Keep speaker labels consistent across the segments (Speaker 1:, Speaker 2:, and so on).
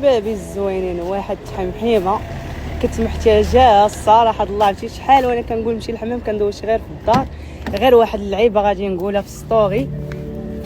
Speaker 1: حبابي الزوينين، واحد تحمحيمه كنت محتاجاه الصراحه الله. عرفتي شحال وانا كنقول نمشي للحمام كندوش غير في الدار، غير واحد اللعيبه غادي نقولها في ستوري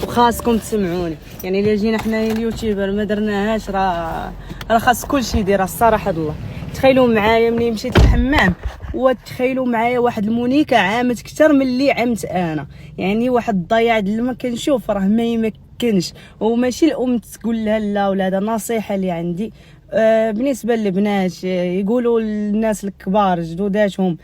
Speaker 1: وخاصكم تسمعوني. يعني الا جينا حنايا اليوتيوبر ما درناهاش راه خاص كلشي يديرها الصراحه الله. تخيلوا معايا ملي مشيت للحمام وتخيلوا معايا واحد المونيكا عامت اكثر من اللي عمت انا، يعني واحد الضياع اللي ما كنشوف راه ما يمكنش. وماشي الام تقول لها لا ولا هذا نصيحه اللي عندي. بالنسبه للبنات يقولوا الناس الكبار جدوداتهم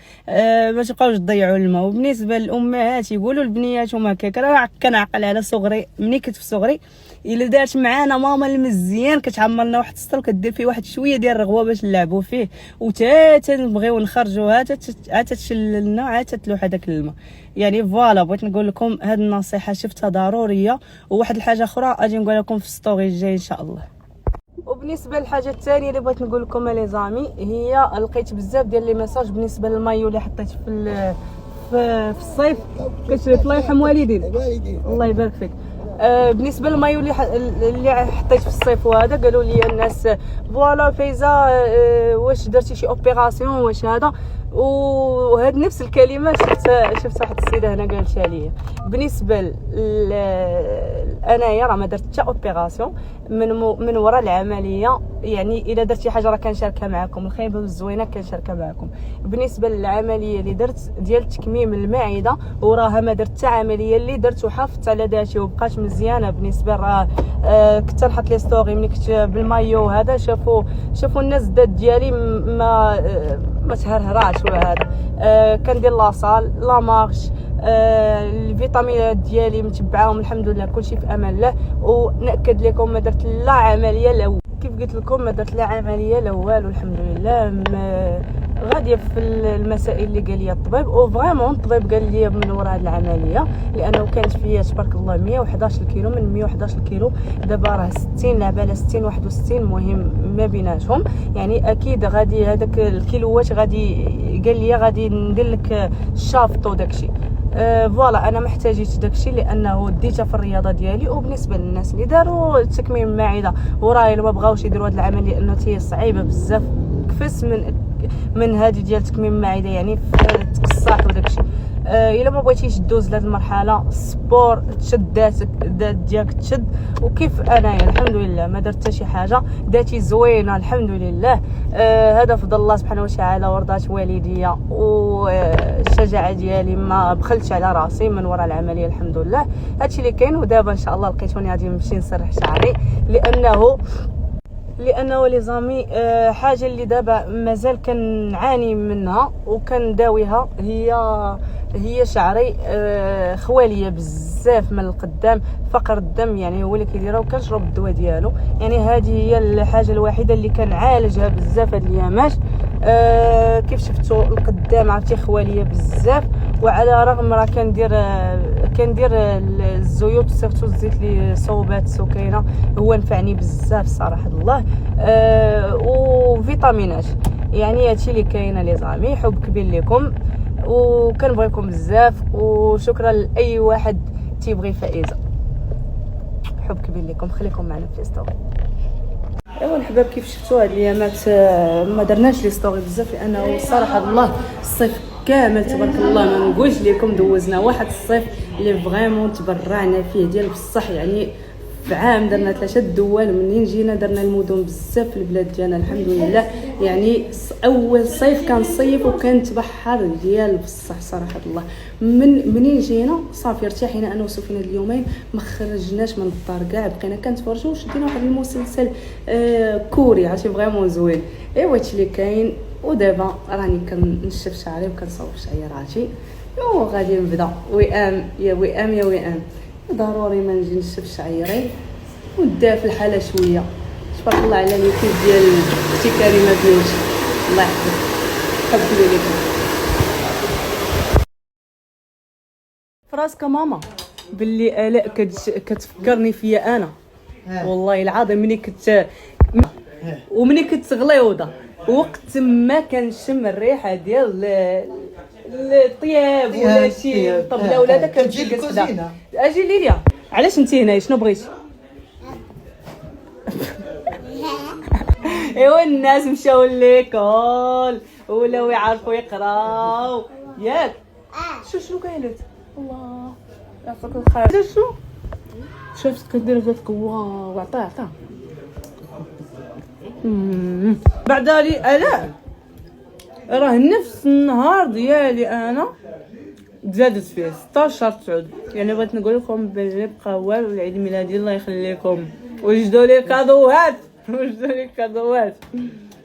Speaker 1: ما تبقاوش تضيعوا الماء، وبالنسبه للامهات يقولوا لبنياتهم هكاك. راه كنعقل على صغري ملي كنت في صغري الا دارت معانا ماما المزيان كتعمرنا واحد السطر وكدير فيه واحد شويه ديال الرغوه باش نلعبوا فيه، وتا تنبغيو نخرجوها تتشللنا عاد تتلوح هذاك الماء. يعني فوالا بغيت نقول لكم هذه النصيحه شفتها ضروريه. وواحد الحاجه اخرى اجي نقول لكم في ستوري الجاي ان شاء الله. وبالنسبه للحاجه الثانيه اللي بغيت نقول لكم لي زامي، هي لقيت بزاف ديال لي ميساج بالنسبه للمايو اللي حطيت في الصيف. كتشري الله يرحم والدين الله يبارك فيك. بالنسبه للمايو اللي حطيت في الصيف وهذا قالوا لي الناس فوالا فايزه واش درتي شي اوبيراسيون واش هذا، وهاد نفس الكلمه شفت واحد السيده هنا قالتها لي. بالنسبه انايا راه ما درت حتى اوبيراسيون من وراء العمليه. يعني الا درت شي حاجه راه كنشاركها معكم، الخايبه والزوينه كنشاركها معكم. بالنسبه للعمليه اللي درت ديال تكميم المعده وراها ما درت حتى عمليه اللي درت وحافظت على ذاتي وبقات مزيانه. بالنسبه راه كنت نحط لي ستوري ملي كنت بالمايو هذا شافوا الناس الدات ديالي ما تهرهراش وهذا. كندير لاصال لا مارش الفيتامينات ديالي متبعاهم الحمد لله كلشي في امان الله. وناكد لكم ما درت لا عمليه لا كيف قلت لكم ما درت لا عمليه لا والو الحمد لله. غاديه في المسائل اللي قال لي الطبيب، وفريمون الطبيب قال لي من وراء هذه العمليه لانه كانت فيا تبارك الله 111 كيلو. من 111 كيلو دابا راه 60 لعبه على 60 61 مهم ما بيناتهم. يعني اكيد غادي هذاك الكيلوات غادي قال لي غادي ندير لك الشافط وداكشي. فوالا انا ما احتاجيتش داكشي لانه ديتها في الرياضه ديالي. وبالنسبه للناس اللي داروا تكميم المعده وراي ما بغاوش يديروا هذه العمليه لانه هي صعيبه بزاف كفس من هذه ديال تكميم المعده، يعني في تقصات وداكشي. الا ما بغيتيش دوز لهاد المرحله السبور تشد ذات ديالك تشد. وكيف انايا الحمد لله ما درت حتى شي حاجه، ذاتي زوينه الحمد لله. هذا فضل الله سبحانه وتعالى ورضات والديا والشجاعه ديالي، ما بخلتش على راسي من وراء العمليه الحمد لله. هادشي اللي كاين. ودابا ان شاء الله لقيتوني غادي نمشي نسرح شعري لانه لي زامي حاجه اللي دابا مازال كنعاني منها وكنداويها هي شعري خواليه بزاف من القدام، فقر الدم يعني هو اللي كيديرها وكنشرب الدواء ديالو. يعني هذه هي الحاجه الوحيده اللي كنعالجها بزاف هاد الايامات. كيف شفتوا القدام عرفتي خواليه بزاف. وعلى رغم راه كندير الزيوت سيرتو الزيت اللي صوبات سكينه هو نفعني بزاف صراحه الله. وفيتامينات. يعني هادشي اللي كاينه لي زامي. حب كبير لكم وكنبغيكم بزاف، وشكرا لاي واحد تيبغي فائزه. حب كبير لكم. خليكم معنا في ستوري. ايوا الحباب كيف شفتوا هاد الايامات ما درناش لي ستوري بزاف لانه صراحه الله الصيف كامل تبارك الله ما نقولش لكم دوزنا واحد الصيف اللي فريمون تبرعنا فيه ديال بصح. يعني في عام درنا 3 دوال منين جينا درنا المدن بزاف في البلاد ديالنا الحمد لله. يعني اول صيف كان صيف وكانت بحر ديال بصح صراحه الله. منين جينا صافي ارتاحينا انا وسفينه اليومين ما خرجناش من الدار كاع، بقينا كنتفرجوا وشدينا واحد المسلسل كوري عرفتي فريمون زوين. ايوا هادشي اللي كاين. ودابا راني كنشف شعري وكنصوب شعيراتي وغادي نبدا وئام يا وئام يا وئام. ضروري ما نجي نشف شعيري وندا في الحاله شويه. تبارك الله على اليوتيوب ديال اختي كريمه بنوتي الله يحفظك. حبي ليكم فراسك ماما باللي الاء كتفكرني فيا انا والله العظيم. ملي كنت غليوضه وقت ما كنشم الريحه ديال الطياب ولا شي طبله ولا داك كنجي كنسدا. اجي ليليا علاش انت هنا شنو بغيتي؟ ايوا الناس مشاو ليكول ولاو يعرفوا يقراو ياك. شنو قالت؟ الله يعطيك الخير. شنو شافت كدير قالت واو عطاه بعدا لي الا راه نفس النهار ديالي انا زادت فيه 16 تعود. يعني بغيت نقول لكم بلي بقى والو العيد ميلادي الله يخليكم وجدوا لي كادوات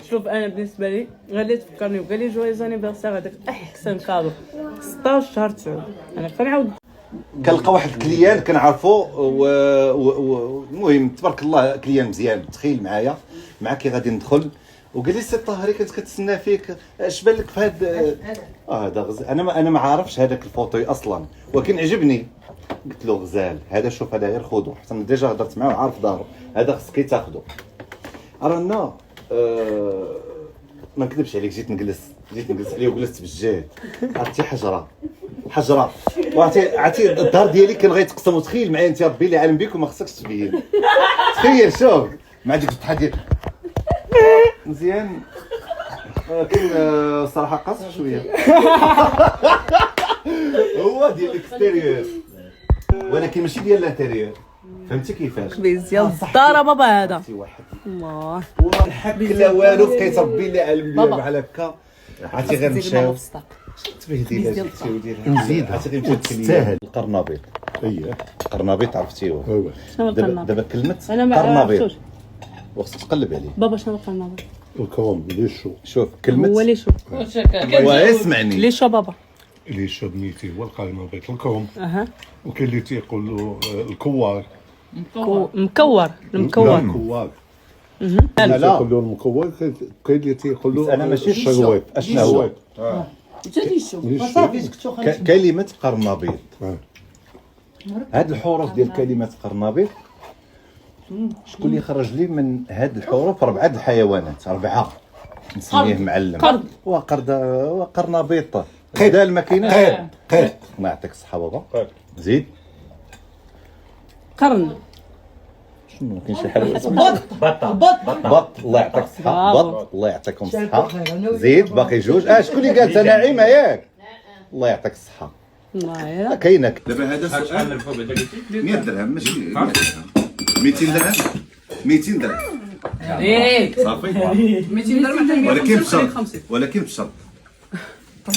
Speaker 1: شوف انا بالنسبه لي غادي تفكرني وقال لي جويز انيفرسير هذاك احسن كادو 16 تعود. انا كنعاود
Speaker 2: كنلقى واحد الكليان كنعرفو المهم تبارك الله كليان مزيان تخيل معاك كي غادي ندخل وقال لي سي طاهري كنت كتسنى فيك اش بان لك في هذا هذا غزال. انا ما عارفش هذاك الفوطوي اصلا ولكن عجبني. قلت له غزال هذا شوف هذا غير خذو حتى انا ديجا هضرت معاه وعارف دارو هذا خصك تاخذو. رانا ما نكذبش عليك جيت نجلس عليه وجلست بالجهد. عرفتي حجره وعرفتي الدار ديالي كان غيتقسم. وتخيل معايا انت ربي اللي عالم بيك وما خصكش تبين. تخيل شوف مع ديك الفتحه ديال مزيان ولكن صراحه قاصح شويه. هو ديال الاكستيريور ولكن ماشي ديال الانتيريور. فهمتي كيفاش؟
Speaker 1: ديال الدار بابا هذا
Speaker 2: واحد
Speaker 1: الله
Speaker 2: والحق لا والو بقيت ربي اللي عالم بيا بحال هكا. عرفتي غير مشاو تبهديل نزيد عرفتي غير تستاهل. القرنبيط اييه القرنبيط عرفتيه
Speaker 3: ايوا
Speaker 1: شنو القرنبيط؟
Speaker 2: دابا كلمه
Speaker 1: انا ما
Speaker 2: قرنبيط
Speaker 1: عرفتوش
Speaker 2: وخصك تقلب عليه.
Speaker 1: بابا شنو القرنبيط؟
Speaker 3: الكرم لي شو
Speaker 2: شوف كلمه
Speaker 1: هو لي شو
Speaker 2: واسمعني
Speaker 1: لي شو بابا
Speaker 3: اللي شاب نيتي هو القرنبيط الكرم.
Speaker 1: اها
Speaker 3: وكاين اللي تيقول له الكوار.
Speaker 1: مكور
Speaker 3: الكوار
Speaker 2: لا
Speaker 3: تيقول له المكور. كاين اللي تيقول له
Speaker 2: انا ماشي
Speaker 3: الشرويط.
Speaker 2: اشنو هو
Speaker 3: لي شو
Speaker 2: كلمه قرنبيط. هاد الحروف ديال كلمه قرنبيط شكون اللي خرج لي من هاد الحروف 4 الحيوانات 4 نسميه معلم.
Speaker 1: قرد
Speaker 2: وقرنبيط دال ما كايناش.
Speaker 3: قرد
Speaker 2: ما يعطيك الصحه بابا. زيد
Speaker 1: قرن
Speaker 2: شنو كاين شي حاجه اسمها بط. الله يعطيك الصحه بط. الله يعطيكم الصحه. زيد باقي جوج. شكون اللي قالتها نعيمه ياك؟ الله يعطيك الصحه.
Speaker 1: الله
Speaker 2: كاينه دابا هذا سؤال 100 درهم ماشي 100 درهم 200 درهم 200 درهم صافي
Speaker 1: 200 درهم
Speaker 2: ولكن بشرط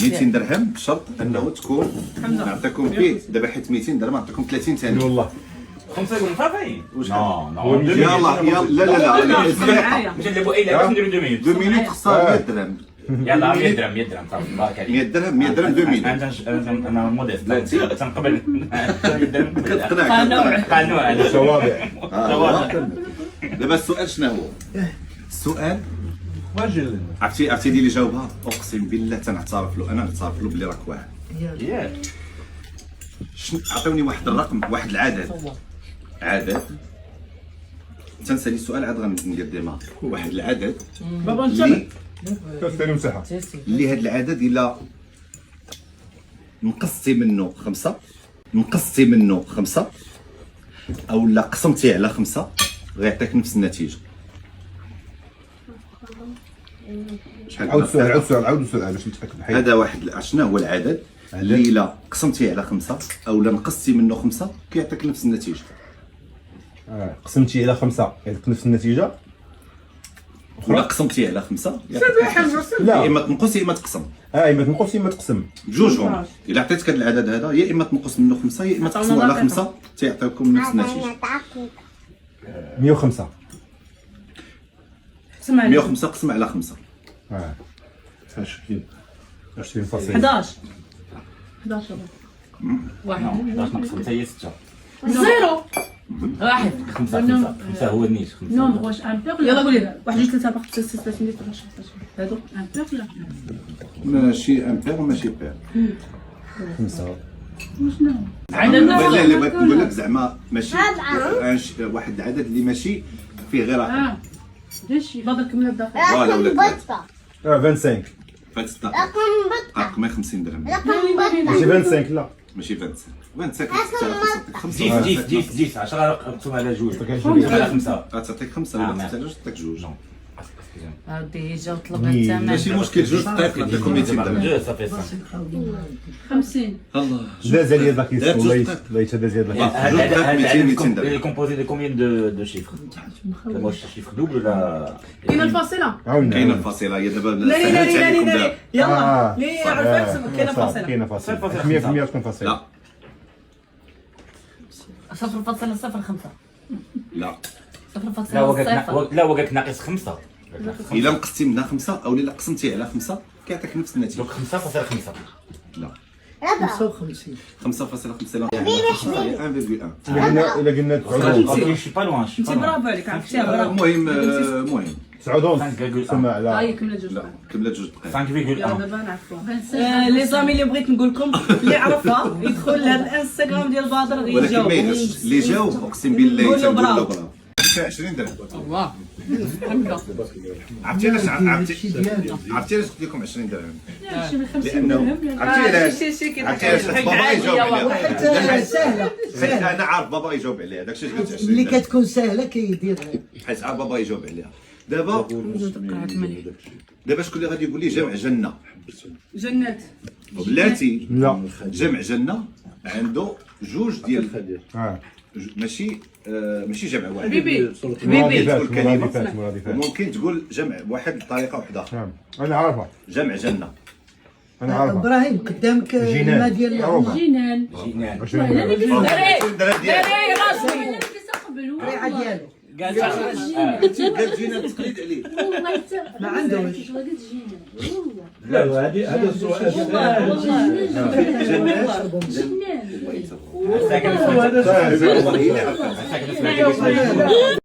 Speaker 2: 200 درهم بشرط انه تكون نعطيكم فيه دابا حيت 200 درهم نعطيكم 30 ثانيه
Speaker 3: والله
Speaker 4: 5 يقولون صافي.
Speaker 2: نو يلا لا السباحه
Speaker 4: مش نديروا اي لعبه نديروا 2
Speaker 2: 2 مينوت خصها 100 درهم.
Speaker 4: يلا 100 درهم 100 درهم صافي بارك عليك.
Speaker 2: 100 درهم 100 درهم 2 مينوت.
Speaker 4: انا موديست تنقبل 100 درهم
Speaker 2: قناع
Speaker 4: انا
Speaker 3: توابع.
Speaker 2: دابا السؤال شنو هو؟ السؤال عرفتي ديال اللي جاوبها اقسم بالله تنعترف له. انا نعترف له بلي راك واعر. عطيوني واحد الرقم واحد العدد تنسالي السؤال عاد غندير ديما واحد العدد
Speaker 1: بابا
Speaker 2: اللي
Speaker 3: ثاني مساحه
Speaker 2: اللي هاد العدد الا نقصتي منه خمسة او لا قسمتيه على 5 غيعطيك نفس النتيجه. شحال
Speaker 3: عاود السؤال باش نتاكد.
Speaker 2: هذا واحد شنو هو العدد اللي الا قسمتيه على 5 او لا نقصتي منه 5 كيعطيك نفس النتيجه.
Speaker 5: قسمتي على 5 يعطيك نفس النتيجه.
Speaker 2: ولا قسمتيه على 5
Speaker 5: لا
Speaker 2: يا اما تنقص يا اما تقسم.
Speaker 5: اما تنقص اما تقسم
Speaker 2: بجوجهم. الا عطيتك هذا العدد هذا يا اما تنقص منه 5 يا اما تقسم على 5 تيعطيكم نفس النتيجه.
Speaker 5: 105
Speaker 2: 105 قسم على 5
Speaker 1: 11
Speaker 4: واحد نقص 5 هي 6
Speaker 1: زيرو واحد
Speaker 4: 5 هو النيت 5
Speaker 6: Non, moi, un père,
Speaker 1: يلا قولي 1 2 3 4 5 6 7 8 9 10 11 هادو
Speaker 6: un père, là.
Speaker 2: ماشي امبير وماشي بير.
Speaker 5: 5
Speaker 2: لا بغيت نقول لك زعما ماشي واحد العدد اللي ماشي فيه غير رقم.
Speaker 6: Ah, déchire.
Speaker 1: بدر كمل الدقيقة
Speaker 2: فوالا ولا
Speaker 5: 25
Speaker 2: فات الدقيقه رقم 50 درهم
Speaker 5: ماشي 25 لا
Speaker 2: ماشي 25
Speaker 4: جيت 10 قسم على جوج على 5
Speaker 2: غتعطيك 5 ولا ما تحتاجش تعطيك 2.
Speaker 7: ديجا طلب الثمن.
Speaker 2: ماشي مشكل، جوج دقائق نعطيكم 200 درهم.
Speaker 4: جوج صافي صافي.
Speaker 6: 50.
Speaker 2: الله
Speaker 5: دازا لي باكي
Speaker 2: دار جوج
Speaker 5: ليت
Speaker 2: دقائق.
Speaker 5: ليت دازا
Speaker 2: جوج دقائق 200 درهم.
Speaker 4: Il est composé de combien de chiffres? Moi, chiffre double là.
Speaker 1: كاينه الفاصله
Speaker 5: عاونا
Speaker 2: كاينه الفاصله هي دابا
Speaker 1: ناري ناري ناري ناري يلا
Speaker 5: آه.
Speaker 1: لي عرفت كاينه فاصله
Speaker 5: كاينه فاصله
Speaker 4: صفر
Speaker 5: 100% تكون فاصله.
Speaker 2: لا
Speaker 7: 0.05.
Speaker 2: لا
Speaker 7: 0.05.
Speaker 4: لا وقالك ناقص 5.
Speaker 2: الا نقصتي منها 5 او الا قسمتي على 5 كيعطيك نفس النتيجه.
Speaker 4: دونك 5.5.
Speaker 2: لا
Speaker 8: 55.
Speaker 2: 5.5 لا يعني 1.1.
Speaker 5: الا قلنا
Speaker 4: Je suis pas loin.
Speaker 1: انت برافو عليك عرفتيها برافو
Speaker 2: المهم
Speaker 5: 9 سمع
Speaker 1: ها
Speaker 5: لا
Speaker 1: هي كملت جوج
Speaker 2: لا كملت جوج دقائق.
Speaker 4: 5,1.
Speaker 1: دابا نعرفوها لي زامي اللي بغيت نقول لكم اللي عرفها يدخل لهذا الانستغرام ديال بدر
Speaker 2: ولكن ما
Speaker 1: غيجاوب
Speaker 2: يديرش اللي جاوب اقسم بالله
Speaker 1: قول له
Speaker 2: تنقول له
Speaker 1: برافو.
Speaker 2: برافو. 20 درهم.
Speaker 7: الله.
Speaker 2: عرفتي علاش عرفتي علاش قلت لكم 20 درهم؟ لانه عرفتي علاش؟ عرفتي علاش بابا يجاوب عليها.
Speaker 8: سهله
Speaker 2: حيت انا عارف بابا يجاوب عليها داكشي اللي قلت 20
Speaker 8: ملي
Speaker 2: درهم.
Speaker 8: كتكون سهله كيدير.
Speaker 2: حيت عارف بابا يجاوب عليها. دابا شكون اللي غادي يقول لي جمع جنه؟
Speaker 1: جنات
Speaker 2: وبلاتي
Speaker 5: لا
Speaker 2: جمع جنه عنده جوج ديال ماشي جمع واحد.
Speaker 1: بيبي
Speaker 5: مرادفات
Speaker 2: ممكن تقول جمع واحد بطريقه واحده.
Speaker 5: نعم انا عارفها
Speaker 2: جمع جنه.
Speaker 5: انا عارفها
Speaker 8: ابراهيم قدامك الماء ديال
Speaker 5: معروفة.
Speaker 6: جنان.
Speaker 5: 20 درهم.
Speaker 2: 20 درهم ديالك.
Speaker 8: الريعه ديالو
Speaker 2: قال جينا التقليد عليه.
Speaker 8: ما عندوش.
Speaker 5: لا هذا السؤال
Speaker 4: جنان.
Speaker 2: والله هي اللي عرفتها.